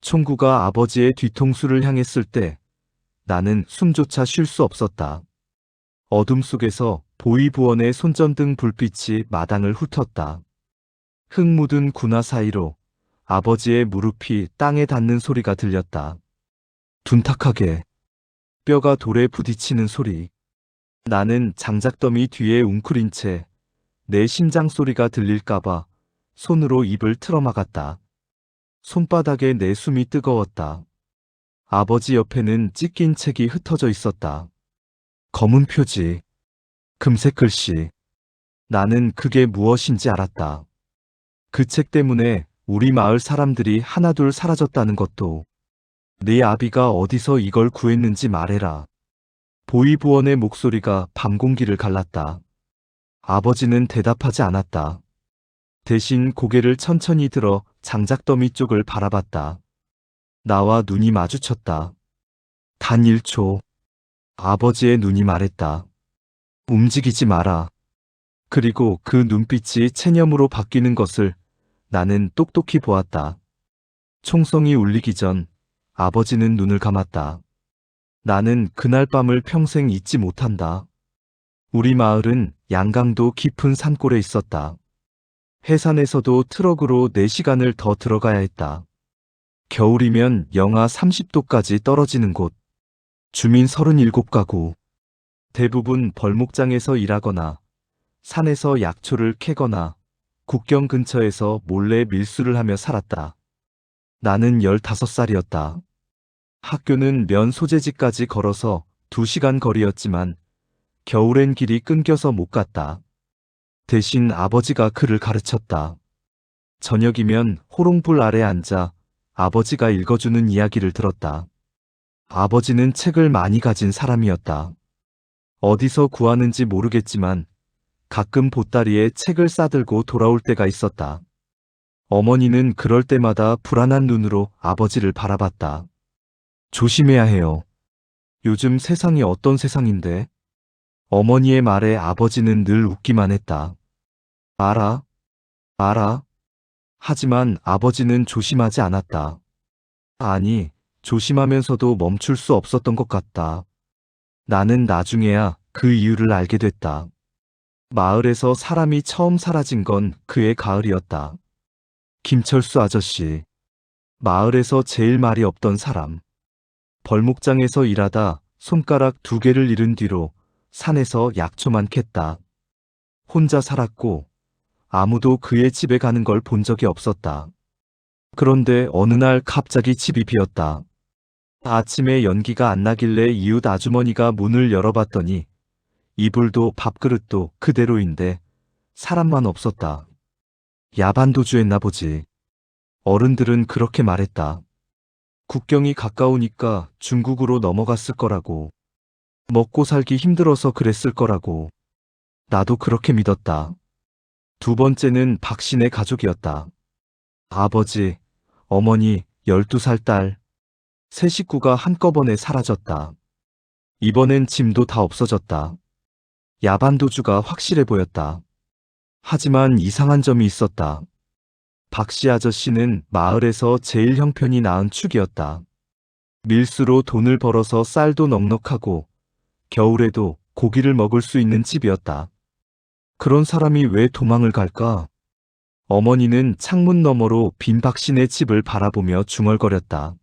총구가 아버지의 뒤통수를 향했을 때 나는 숨조차 쉴 수 없었다. 어둠 속에서 보이부원의 손전등 불빛이 마당을 훑었다. 흙 묻은 군화 사이로 아버지의 무릎이 땅에 닿는 소리가 들렸다. 둔탁하게 뼈가 돌에 부딪히는 소리. 나는 장작더미 뒤에 웅크린 채 내 심장 소리가 들릴까봐 손으로 입을 틀어막았다. 손바닥에 내 숨이 뜨거웠다. 아버지 옆에는 찢긴 책이 흩어져 있었다. 검은 표지, 금색 글씨. 나는 그게 무엇인지 알았다. 그 책 때문에 우리 마을 사람들이 하나둘 사라졌다는 것도. 네 아비가 어디서 이걸 구했는지 말해라. 보이부원의 목소리가 밤 공기를 갈랐다. 아버지는 대답하지 않았다. 대신 고개를 천천히 들어 장작더미 쪽을 바라봤다. 나와 눈이 마주쳤다. 단 1초. 아버지의 눈이 말했다. 움직이지 마라. 그리고 그 눈빛이 체념으로 바뀌는 것을 나는 똑똑히 보았다. 총성이 울리기 전 아버지는 눈을 감았다. 나는 그날 밤을 평생 잊지 못한다. 우리 마을은 양강도 깊은 산골에 있었다. 해산에서도 트럭으로 4시간을 더 들어가야 했다. 겨울이면 영하 30도까지 떨어지는 곳. 주민 37가구. 대부분 벌목장에서 일하거나 산에서 약초를 캐거나 국경 근처에서 몰래 밀수를 하며 살았다. 나는 15살이었다. 학교는 면 소재지까지 걸어서 2시간 거리였지만 겨울엔 길이 끊겨서 못 갔다. 대신 아버지가 글을 가르쳤다. 저녁이면 호롱불 아래 앉아 아버지가 읽어주는 이야기를 들었다. 아버지는 책을 많이 가진 사람이었다. 어디서 구하는지 모르겠지만 가끔 보따리에 책을 싸들고 돌아올 때가 있었다. 어머니는 그럴 때마다 불안한 눈으로 아버지를 바라봤다. 조심해야 해요. 요즘 세상이 어떤 세상인데? 어머니의 말에 아버지는 늘 웃기만 했다. 알아, 알아. 하지만 아버지는 조심하지 않았다. 아니, 조심하면서도 멈출 수 없었던 것 같다. 나는 나중에야 그 이유를 알게 됐다. 마을에서 사람이 처음 사라진 건 그해 가을이었다. 김철수 아저씨. 마을에서 제일 말이 없던 사람. 벌목장에서 일하다 손가락 2개를 잃은 뒤로 산에서 약초만 캤다. 혼자 살았고 아무도 그의 집에 가는 걸 본 적이 없었다. 그런데 어느 날 갑자기 집이 비었다. 아침에 연기가 안 나길래 이웃 아주머니가 문을 열어봤더니 이불도 밥그릇도 그대로인데 사람만 없었다. 야반도주했나 보지. 어른들은 그렇게 말했다. 국경이 가까우니까 중국으로 넘어갔을 거라고. 먹고 살기 힘들어서 그랬을 거라고. 나도 그렇게 믿었다. 2번째는 박씨네 가족이었다. 아버지, 어머니, 12살 딸. 3 식구가 한꺼번에 사라졌다. 이번엔 짐도 다 없어졌다. 야반도주가 확실해 보였다. 하지만 이상한 점이 있었다. 박씨 아저씨는 마을에서 제일 형편이 나은 축이었다. 밀수로 돈을 벌어서 쌀도 넉넉하고 겨울에도 고기를 먹을 수 있는 집이었다. 그런 사람이 왜 도망을 갈까? 어머니는 창문 너머로 빈 박씨네 집을 바라보며 중얼거렸다.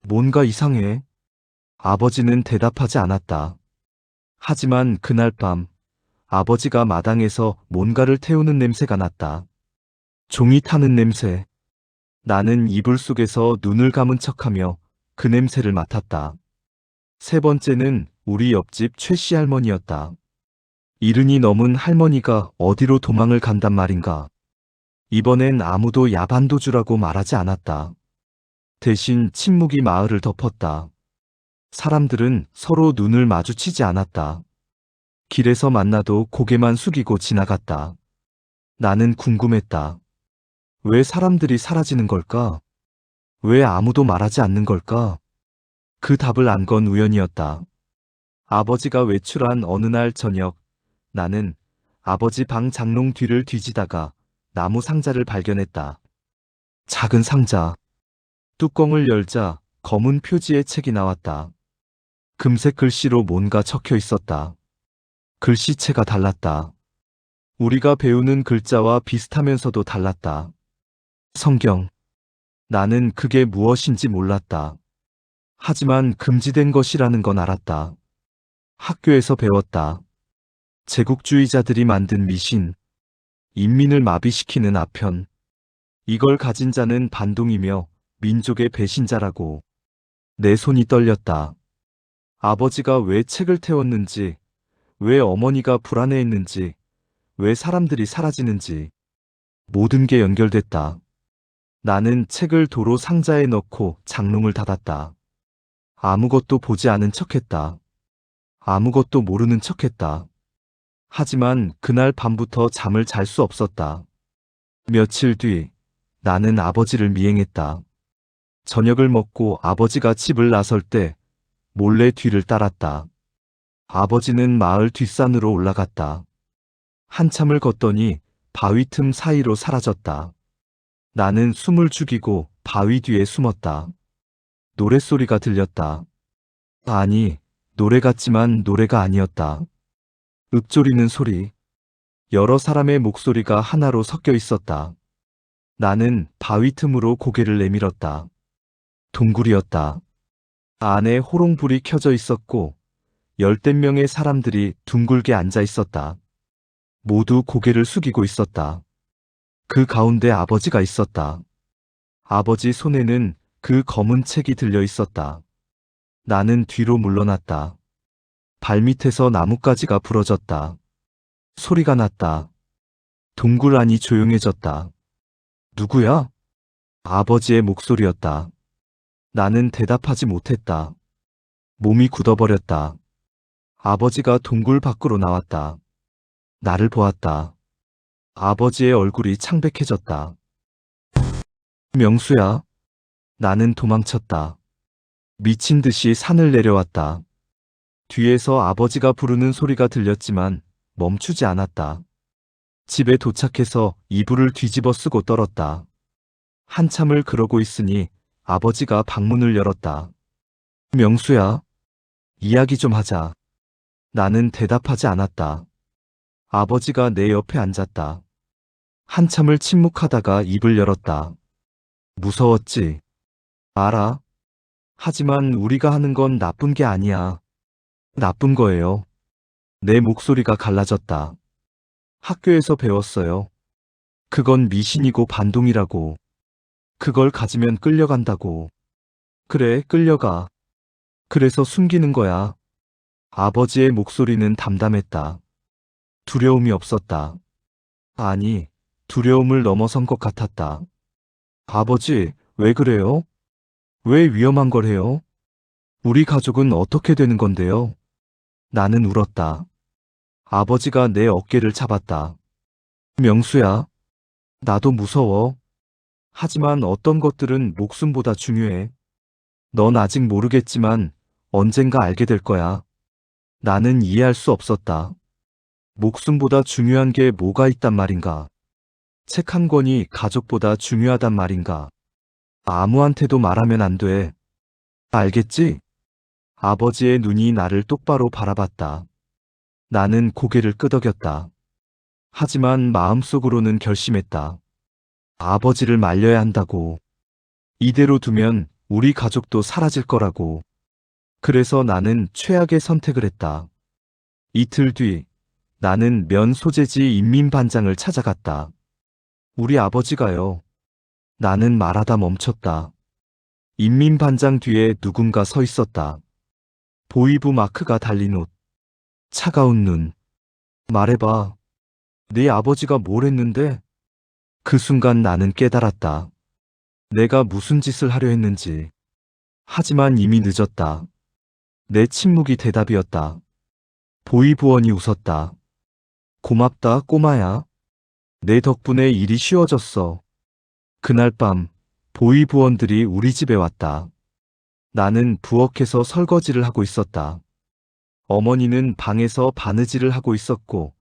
뭔가 이상해. 아버지는 대답하지 않았다. 하지만 그날 밤 아버지가 마당에서 뭔가를 태우는 냄새가 났다. 종이 타는 냄새. 나는 이불 속에서 눈을 감은 척하며 그 냄새를 맡았다. 3번째는 우리 옆집 최씨 할머니였다. 70이 넘은 할머니가 어디로 도망을 간단 말인가. 이번엔 아무도 야반도주라고 말하지 않았다. 대신 침묵이 마을을 덮었다. 사람들은 서로 눈을 마주치지 않았다. 길에서 만나도 고개만 숙이고 지나갔다. 나는 궁금했다. 왜 사람들이 사라지는 걸까? 왜 아무도 말하지 않는 걸까? 그 답을 안 건 우연이었다. 아버지가 외출한 어느 날 저녁, 나는 아버지 방 장롱 뒤를 뒤지다가 나무 상자를 발견했다. 작은 상자. 뚜껑을 열자 검은 표지의 책이 나왔다. 금색 글씨로 뭔가 적혀 있었다. 글씨체가 달랐다. 우리가 배우는 글자와 비슷하면서도 달랐다. 성경. 나는 그게 무엇인지 몰랐다. 하지만 금지된 것이라는 건 알았다. 학교에서 배웠다. 제국주의자들이 만든 미신, 인민을 마비시키는 아편. 이걸 가진 자는 반동이며 민족의 배신자라고. 내 손이 떨렸다. 아버지가 왜 책을 태웠는지, 왜 어머니가 불안해했는지, 왜 사람들이 사라지는지. 모든 게 연결됐다. 나는 책을 도로 상자에 넣고 장롱을 닫았다. 아무것도 보지 않은 척했다. 아무것도 모르는 척했다. 하지만 그날 밤부터 잠을 잘 수 없었다. 며칠 뒤 나는 아버지를 미행했다. 저녁을 먹고 아버지가 집을 나설 때 몰래 뒤를 따랐다. 아버지는 마을 뒷산으로 올라갔다. 한참을 걷더니 바위 틈 사이로 사라졌다. 나는 숨을 죽이고 바위 뒤에 숨었다. 노랫소리가 들렸다. 아니, 노래 같지만 노래가 아니었다. 읊조리는 소리. 여러 사람의 목소리가 하나로 섞여 있었다. 나는 바위 틈으로 고개를 내밀었다. 동굴이었다. 안에 호롱불이 켜져 있었고 열댓 명의 사람들이 둥글게 앉아 있었다. 모두 고개를 숙이고 있었다. 그 가운데 아버지가 있었다. 아버지 손에는 그 검은 책이 들려 있었다. 나는 뒤로 물러났다. 발밑에서 나뭇가지가 부러졌다. 소리가 났다. 동굴 안이 조용해졌다. 누구야? 아버지의 목소리였다. 나는 대답하지 못했다. 몸이 굳어버렸다. 아버지가 동굴 밖으로 나왔다. 나를 보았다. 아버지의 얼굴이 창백해졌다. 명수야. 나는 도망쳤다. 미친 듯이 산을 내려왔다. 뒤에서 아버지가 부르는 소리가 들렸지만 멈추지 않았다. 집에 도착해서 이불을 뒤집어 쓰고 떨었다. 한참을 그러고 있으니 아버지가 방문을 열었다. 명수야, 이야기 좀 하자. 나는 대답하지 않았다. 아버지가 내 옆에 앉았다. 한참을 침묵하다가 입을 열었다. 무서웠지? 알아. 하지만 우리가 하는 건 나쁜 게 아니야. 나쁜 거예요. 내 목소리가 갈라졌다. 학교에서 배웠어요. 그건 미신이고 반동이라고. 그걸 가지면 끌려간다고. 그래, 끌려가. 그래서 숨기는 거야. 아버지의 목소리는 담담했다. 두려움이 없었다. 아니, 두려움을 넘어선 것 같았다. 아버지, 왜 그래요? 왜 위험한 걸 해요? 우리 가족은 어떻게 되는 건데요? 나는 울었다. 아버지가 내 어깨를 잡았다. 명수야, 나도 무서워. 하지만 어떤 것들은 목숨보다 중요해. 넌 아직 모르겠지만 언젠가 알게 될 거야. 나는 이해할 수 없었다. 목숨보다 중요한 게 뭐가 있단 말인가? 책 한 권이 가족보다 중요하단 말인가? 아무한테도 말하면 안 돼. 알겠지? 아버지의 눈이 나를 똑바로 바라봤다. 나는 고개를 끄덕였다. 하지만 마음속으로는 결심했다. 아버지를 말려야 한다고. 이대로 두면 우리 가족도 사라질 거라고. 그래서 나는 최악의 선택을 했다. 이틀 뒤 나는 면 소재지 인민반장을 찾아갔다. 우리 아버지가요. 나는 말하다 멈췄다. 인민반장 뒤에 누군가 서 있었다. 보이부 마크가 달린 옷. 차가운 눈. 말해봐. 네 아버지가 뭘 했는데? 그 순간 나는 깨달았다. 내가 무슨 짓을 하려 했는지. 하지만 이미 늦었다. 내 침묵이 대답이었다. 보이부원이 웃었다. 고맙다, 꼬마야. 내 덕분에 일이 쉬워졌어. 그날 밤 보이부원들이 우리 집에 왔다. 나는 부엌에서 설거지를 하고 있었다. 어머니는 방에서 바느질을 하고 있었고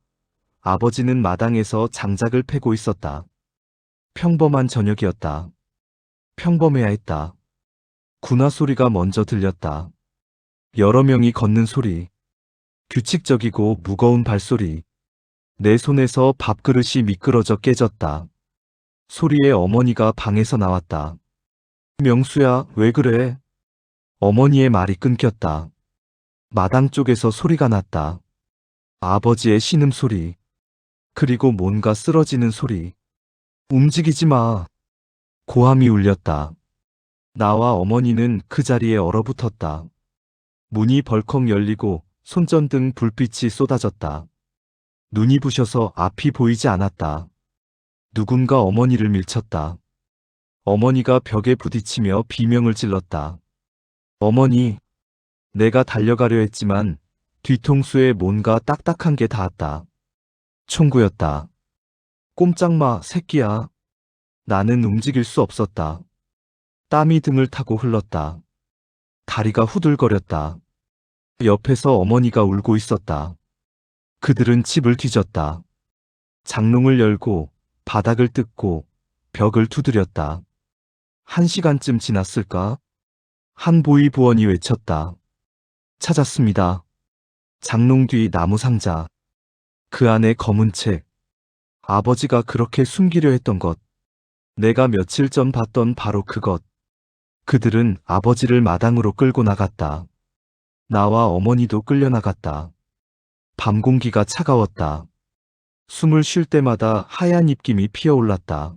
아버지는 마당에서 장작을 패고 있었다. 평범한 저녁이었다. 평범해야 했다. 군화 소리가 먼저 들렸다. 여러 명이 걷는 소리. 규칙적이고 무거운 발소리. 내 손에서 밥그릇이 미끄러져 깨졌다. 소리에 어머니가 방에서 나왔다. 명수야, 왜 그래? 어머니의 말이 끊겼다. 마당 쪽에서 소리가 났다. 아버지의 신음소리. 그리고 뭔가 쓰러지는 소리. 움직이지 마. 고함이 울렸다. 나와 어머니는 그 자리에 얼어붙었다. 문이 벌컥 열리고 손전등 불빛이 쏟아졌다. 눈이 부셔서 앞이 보이지 않았다. 누군가 어머니를 밀쳤다. 어머니가 벽에 부딪히며 비명을 질렀다. 어머니, 내가 달려가려 했지만 뒤통수에 뭔가 딱딱한 게 닿았다. 총구였다. 꼼짝 마, 새끼야. 나는 움직일 수 없었다. 땀이 등을 타고 흘렀다. 다리가 후들거렸다. 옆에서 어머니가 울고 있었다. 그들은 집을 뒤졌다. 장롱을 열고 바닥을 뜯고 벽을 두드렸다. 1시간쯤 지났을까? 한 보위 부원이 외쳤다. 찾았습니다. 장롱 뒤 나무 상자. 그 안에 검은 책. 아버지가 그렇게 숨기려 했던 것. 내가 며칠 전 봤던 바로 그것. 그들은 아버지를 마당으로 끌고 나갔다. 나와 어머니도 끌려나갔다. 밤 공기가 차가웠다. 숨을 쉴 때마다 하얀 입김이 피어올랐다.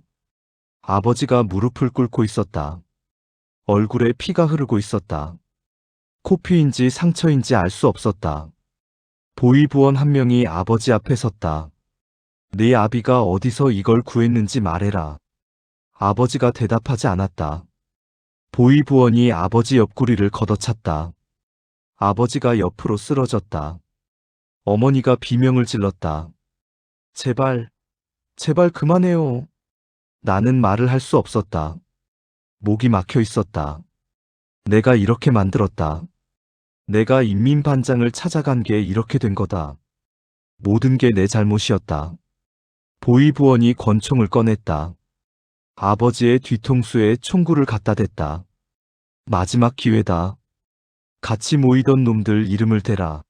아버지가 무릎을 꿇고 있었다. 얼굴에 피가 흐르고 있었다. 코피인지 상처인지 알 수 없었다. 보위부원 한 명이 아버지 앞에 섰다. 네 아비가 어디서 이걸 구했는지 말해라. 아버지가 대답하지 않았다. 보위부원이 아버지 옆구리를 걷어찼다. 아버지가 옆으로 쓰러졌다. 어머니가 비명을 질렀다. 제발, 제발 그만해요. 나는 말을 할 수 없었다. 목이 막혀 있었다. 내가 이렇게 만들었다. 내가 인민반장을 찾아간 게 이렇게 된 거다. 모든 게 내 잘못이었다. 보위부원이 권총을 꺼냈다. 아버지의 뒤통수에 총구를 갖다 댔다. 마지막 기회다. 같이 모이던 놈들 이름을 대라.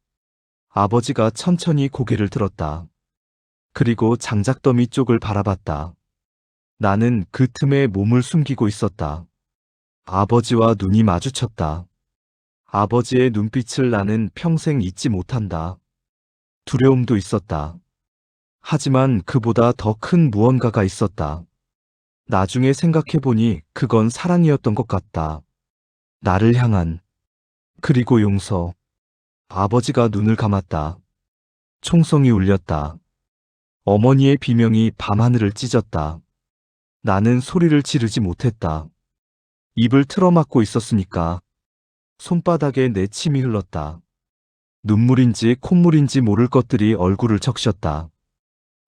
아버지가 천천히 고개를 들었다. 그리고 장작더미 쪽을 바라봤다. 나는 그 틈에 몸을 숨기고 있었다. 아버지와 눈이 마주쳤다. 아버지의 눈빛을 나는 평생 잊지 못한다. 두려움도 있었다. 하지만 그보다 더 큰 무언가가 있었다. 나중에 생각해보니 그건 사랑이었던 것 같다. 나를 향한. 그리고 용서. 아버지가 눈을 감았다. 총성이 울렸다. 어머니의 비명이 밤하늘을 찢었다. 나는 소리를 지르지 못했다. 입을 틀어막고 있었으니까. 손바닥에 내 침이 흘렀다. 눈물인지 콧물인지 모를 것들이 얼굴을 적셨다.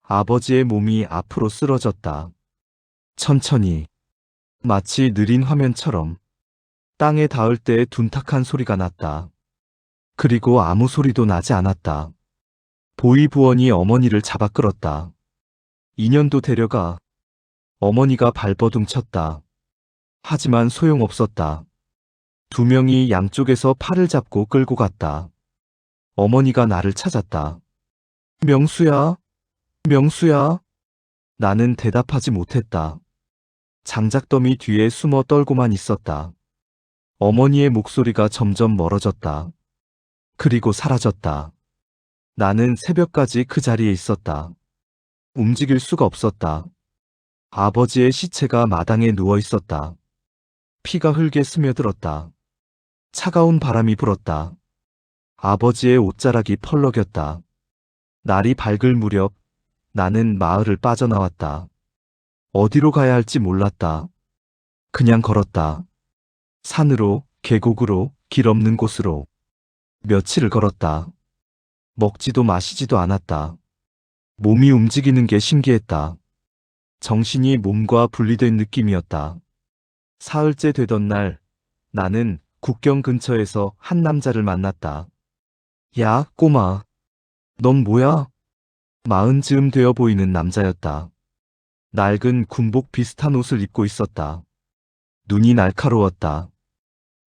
아버지의 몸이 앞으로 쓰러졌다. 천천히. 마치 느린 화면처럼. 땅에 닿을 때 둔탁한 소리가 났다. 그리고 아무 소리도 나지 않았다. 보위부원이 어머니를 잡아 끌었다. 인연도 데려가. 어머니가 발버둥 쳤다. 하지만 소용없었다. 2명이 양쪽에서 팔을 잡고 끌고 갔다. 어머니가 나를 찾았다. 명수야, 명수야. 나는 대답하지 못했다. 장작더미 뒤에 숨어 떨고만 있었다. 어머니의 목소리가 점점 멀어졌다. 그리고 사라졌다. 나는 새벽까지 그 자리에 있었다. 움직일 수가 없었다. 아버지의 시체가 마당에 누워 있었다. 피가 흙에 스며들었다. 차가운 바람이 불었다. 아버지의 옷자락이 펄럭였다. 날이 밝을 무렵 나는 마을을 빠져나왔다. 어디로 가야 할지 몰랐다. 그냥 걸었다. 산으로, 계곡으로, 길 없는 곳으로. 며칠을 걸었다. 먹지도 마시지도 않았다. 몸이 움직이는 게 신기했다. 정신이 몸과 분리된 느낌이었다. 사흘째 되던 날, 나는 국경 근처에서 한 남자를 만났다. 야, 꼬마. 넌 뭐야? 40쯤 되어 보이는 남자였다. 낡은 군복 비슷한 옷을 입고 있었다. 눈이 날카로웠다.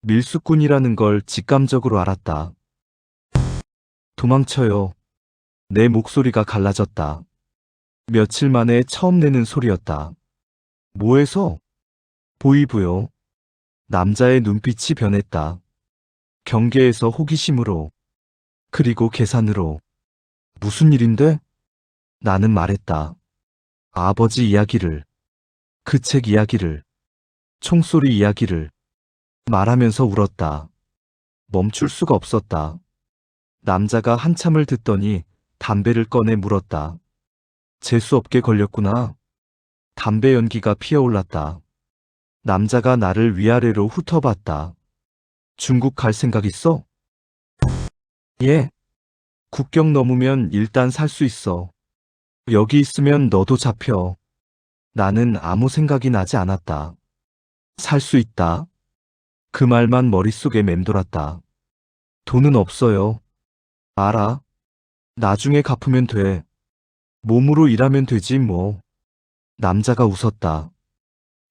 밀수꾼이라는 걸 직감적으로 알았다. 도망쳐요. 내 목소리가 갈라졌다. 며칠 만에 처음 내는 소리였다. 뭐해서? 보이부요. 남자의 눈빛이 변했다. 경계에서 호기심으로, 그리고 계산으로. 무슨 일인데? 나는 말했다. 아버지 이야기를, 그 책 이야기를, 총소리 이야기를 말하면서 울었다. 멈출 수가 없었다. 남자가 한참을 듣더니 담배를 꺼내 물었다. 재수없게 걸렸구나. 담배 연기가 피어올랐다. 남자가 나를 위아래로 훑어봤다. 중국 갈 생각 있어? 예. 국경 넘으면 일단 살 수 있어. 여기 있으면 너도 잡혀. 나는 아무 생각이 나지 않았다. 살 수 있다. 그 말만 머릿속에 맴돌았다. 돈은 없어요. 알아. 나중에 갚으면 돼. 몸으로 일하면 되지 뭐. 남자가 웃었다.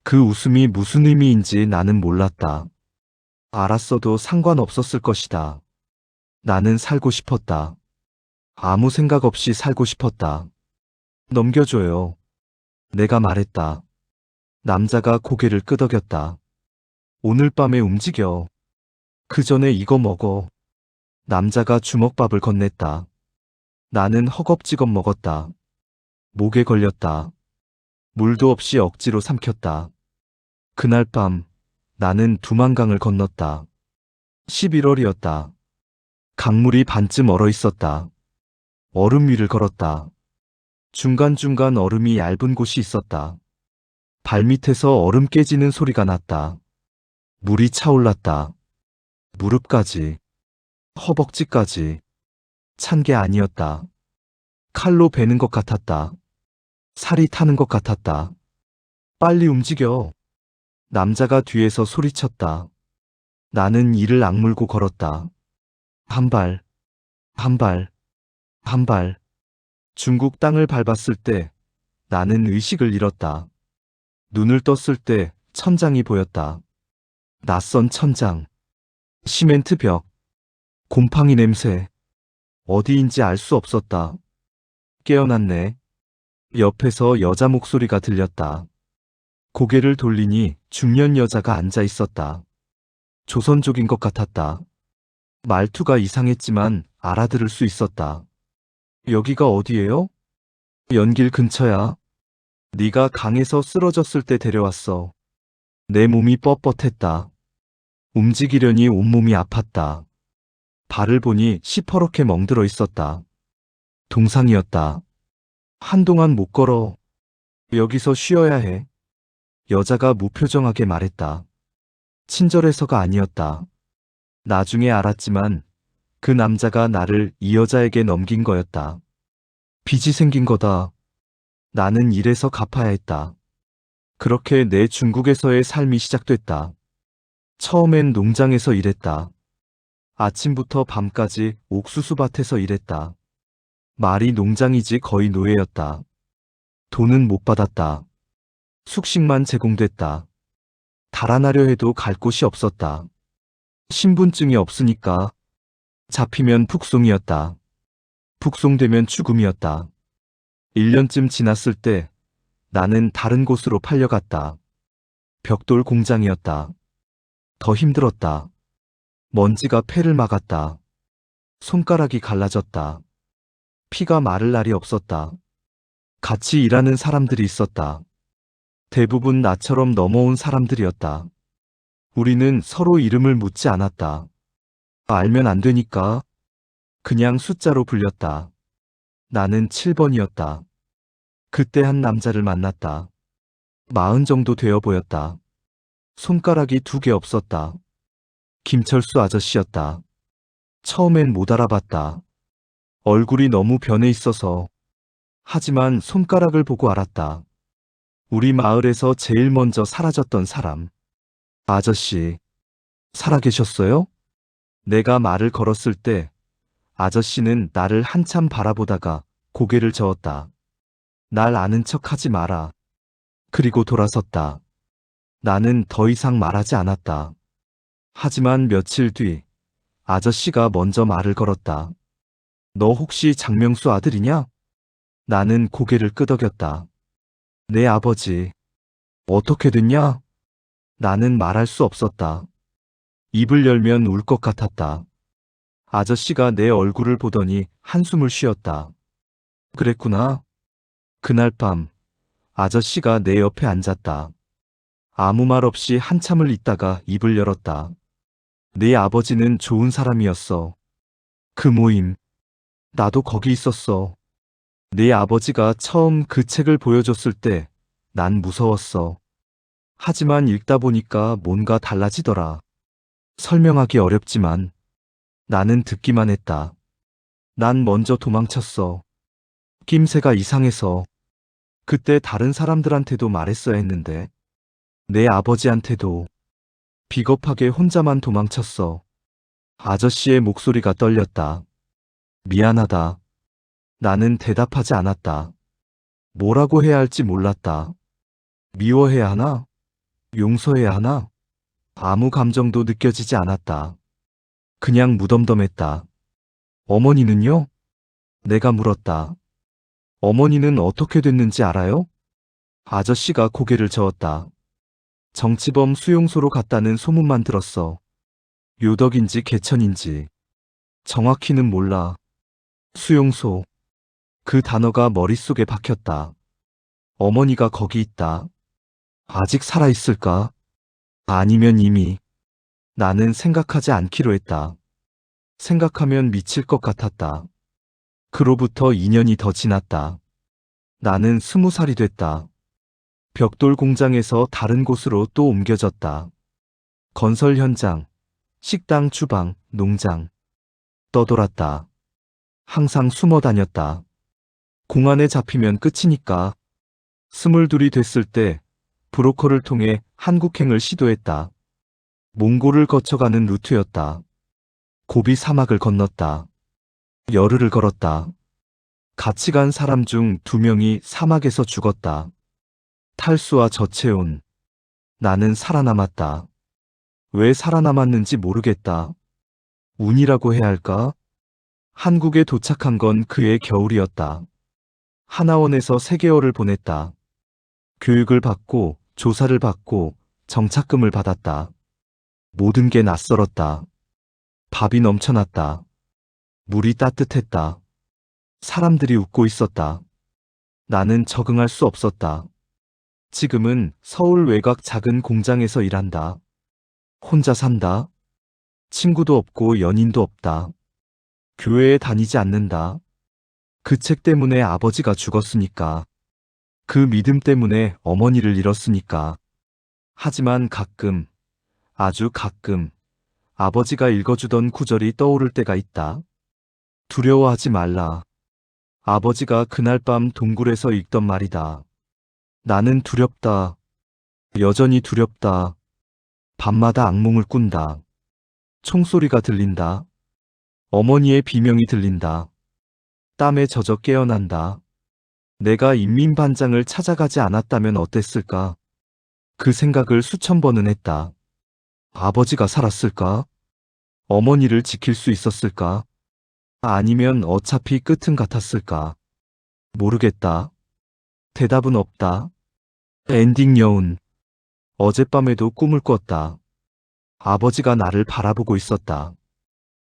그 웃음이 무슨 의미인지 나는 몰랐다. 알았어도 상관없었을 것이다. 나는 살고 싶었다. 아무 생각 없이 살고 싶었다. 넘겨줘요. 내가 말했다. 남자가 고개를 끄덕였다. 오늘 밤에 움직여. 그 전에 이거 먹어. 남자가 주먹밥을 건넸다. 나는 허겁지겁 먹었다. 목에 걸렸다. 물도 없이 억지로 삼켰다. 그날 밤 나는 두만강을 건넜다. 11월이었다. 강물이 반쯤 얼어 있었다. 얼음 위를 걸었다. 중간중간 얼음이 얇은 곳이 있었다. 발밑에서 얼음 깨지는 소리가 났다. 물이 차올랐다. 무릎까지, 허벅지까지. 찬 게 아니었다. 칼로 베는 것 같았다. 살이 타는 것 같았다. 빨리 움직여. 남자가 뒤에서 소리쳤다. 나는 이를 악물고 걸었다. 한 발, 한 발, 한 발. 중국 땅을 밟았을 때 나는 의식을 잃었다. 눈을 떴을 때 천장이 보였다. 낯선 천장, 시멘트 벽, 곰팡이 냄새. 어디인지 알 수 없었다. 깨어났네. 옆에서 여자 목소리가 들렸다. 고개를 돌리니 중년 여자가 앉아 있었다. 조선족인 것 같았다. 말투가 이상했지만 알아들을 수 있었다. 여기가 어디예요? 연길 근처야. 네가 강에서 쓰러졌을 때 데려왔어. 내 몸이 뻣뻣했다. 움직이려니 온몸이 아팠다. 발을 보니 시퍼렇게 멍들어 있었다. 동상이었다. 한동안 못 걸어. 여기서 쉬어야 해. 여자가 무표정하게 말했다. 친절해서가 아니었다. 나중에 알았지만 그 남자가 나를 이 여자에게 넘긴 거였다. 빚이 생긴 거다. 나는 이래서 갚아야 했다. 그렇게 내 중국에서의 삶이 시작됐다. 처음엔 농장에서 일했다. 아침부터 밤까지 옥수수밭에서 일했다. 말이 농장이지 거의 노예였다. 돈은 못 받았다. 숙식만 제공됐다. 달아나려 해도 갈 곳이 없었다. 신분증이 없으니까. 잡히면 북송이었다. 북송되면 죽음이었다. 1년쯤 지났을 때 나는 다른 곳으로 팔려갔다. 벽돌 공장이었다. 더 힘들었다. 먼지가 폐를 막았다. 손가락이 갈라졌다. 피가 마를 날이 없었다. 같이 일하는 사람들이 있었다. 대부분 나처럼 넘어온 사람들이었다. 우리는 서로 이름을 묻지 않았다. 알면 안 되니까. 그냥 숫자로 불렸다. 나는 7번이었다. 그때 한 남자를 만났다. 40 정도 되어 보였다. 손가락이 2개 없었다. 김철수 아저씨였다. 처음엔 못 알아봤다. 얼굴이 너무 변해 있어서. 하지만 손가락을 보고 알았다. 우리 마을에서 제일 먼저 사라졌던 사람. 아저씨, 살아계셨어요? 내가 말을 걸었을 때 아저씨는 나를 한참 바라보다가 고개를 저었다. 날 아는 척 하지 마라. 그리고 돌아섰다. 나는 더 이상 말하지 않았다. 하지만 며칠 뒤 아저씨가 먼저 말을 걸었다. 너 혹시 장명수 아들이냐? 나는 고개를 끄덕였다. 내 아버지. 어떻게 됐냐? 나는 말할 수 없었다. 입을 열면 울 것 같았다. 아저씨가 내 얼굴을 보더니 한숨을 쉬었다. 그랬구나. 그날 밤 아저씨가 내 옆에 앉았다. 아무 말 없이 한참을 있다가 입을 열었다. 네 아버지는 좋은 사람이었어. 그 모임, 나도 거기 있었어. 네 아버지가 처음 그 책을 보여줬을 때 난 무서웠어. 하지만 읽다 보니까 뭔가 달라지더라. 설명하기 어렵지만 나는 듣기만 했다. 난 먼저 도망쳤어. 낌새가 이상해서. 그때 다른 사람들한테도 말했어야 했는데 내 아버지한테도. 비겁하게 혼자만 도망쳤어. 아저씨의 목소리가 떨렸다. 미안하다. 나는 대답하지 않았다. 뭐라고 해야 할지 몰랐다. 미워해야 하나? 용서해야 하나? 아무 감정도 느껴지지 않았다. 그냥 무덤덤했다. 어머니는요? 내가 물었다. 어머니는 어떻게 됐는지 알아요? 아저씨가 고개를 저었다. 정치범 수용소로 갔다는 소문만 들었어. 요덕인지 개천인지. 정확히는 몰라. 수용소. 그 단어가 머릿속에 박혔다. 어머니가 거기 있다. 아직 살아있을까? 아니면 이미. 나는 생각하지 않기로 했다. 생각하면 미칠 것 같았다. 그로부터 2년이 더 지났다. 나는 20살이 됐다. 벽돌 공장에서 다른 곳으로 또 옮겨졌다. 건설 현장, 식당, 주방, 농장. 떠돌았다. 항상 숨어 다녔다. 공안에 잡히면 끝이니까. 22이 됐을 때 브로커를 통해 한국행을 시도했다. 몽골을 거쳐가는 루트였다. 고비 사막을 건넜다. 열흘을 걸었다. 같이 간 사람 중 2명이 사막에서 죽었다. 탈수와 저체온. 나는 살아남았다. 왜 살아남았는지 모르겠다. 운이라고 해야 할까? 한국에 도착한 건 그해 겨울이었다. 하나원에서 3개월을 보냈다. 교육을 받고 조사를 받고 정착금을 받았다. 모든 게 낯설었다. 밥이 넘쳐났다. 물이 따뜻했다. 사람들이 웃고 있었다. 나는 적응할 수 없었다. 지금은 서울 외곽 작은 공장에서 일한다. 혼자 산다. 친구도 없고 연인도 없다. 교회에 다니지 않는다. 그 책 때문에 아버지가 죽었으니까. 그 믿음 때문에 어머니를 잃었으니까. 하지만 가끔, 아주 가끔, 아버지가 읽어주던 구절이 떠오를 때가 있다. 두려워하지 말라. 아버지가 그날 밤 동굴에서 읽던 말이다. 나는 두렵다. 여전히 두렵다. 밤마다 악몽을 꾼다. 총소리가 들린다. 어머니의 비명이 들린다. 땀에 젖어 깨어난다. 내가 인민반장을 찾아가지 않았다면 어땠을까? 그 생각을 수천 번은 했다. 아버지가 살았을까? 어머니를 지킬 수 있었을까? 아니면 어차피 끝은 같았을까? 모르겠다. 대답은 없다. 엔딩 여운. 어젯밤에도 꿈을 꿨다. 아버지가 나를 바라보고 있었다.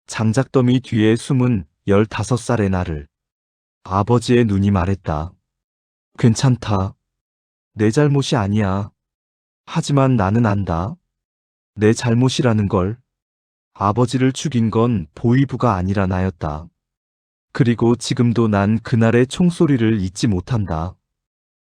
장작더미 뒤에 숨은 15살의 나를. 아버지의 눈이 말했다. 괜찮다. 내 잘못이 아니야. 하지만 나는 안다. 내 잘못이라는 걸. 아버지를 죽인 건 보이부가 아니라 나였다. 그리고 지금도 난 그날의 총소리를 잊지 못한다.